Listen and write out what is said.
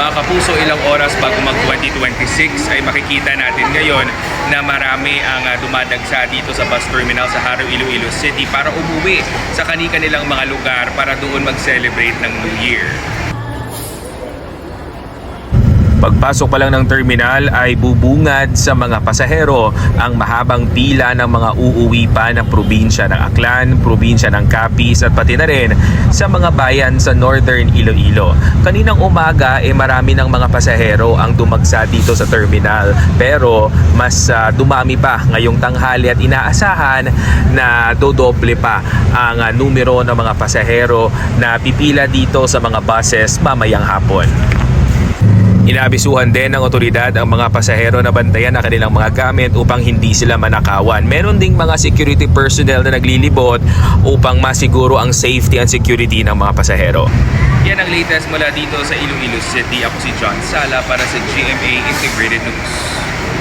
Mga kapuso, ilang oras bago mag-2026 ay makikita natin ngayon na marami ang dumadagsa dito sa bus terminal sa Haro, Iloilo City para umuwi sa kani-kanilang mga lugar para doon mag-celebrate ng New Year. Pagpasok pa lang ng terminal ay bubungad sa mga pasahero ang mahabang pila ng mga uuwi pa ng probinsya ng Aklan, probinsya ng Capiz at pati na rin sa mga bayan sa Northern Iloilo. Kaninang umaga marami ng mga pasahero ang dumagsa dito sa terminal, pero mas dumami pa ngayong tanghali at inaasahan na dodoble pa ang numero ng mga pasahero na pipila dito sa mga buses mamayang hapon. Inaabisuhan din ng otoridad ang mga pasahero na bantayan ang kanilang mga gamit upang hindi sila manakawan. Meron ding mga security personnel na naglilibot upang masiguro ang safety and security ng mga pasahero. Yan ang latest mula dito sa Iloilo City. Ako si John Sala para sa GMA Integrated News.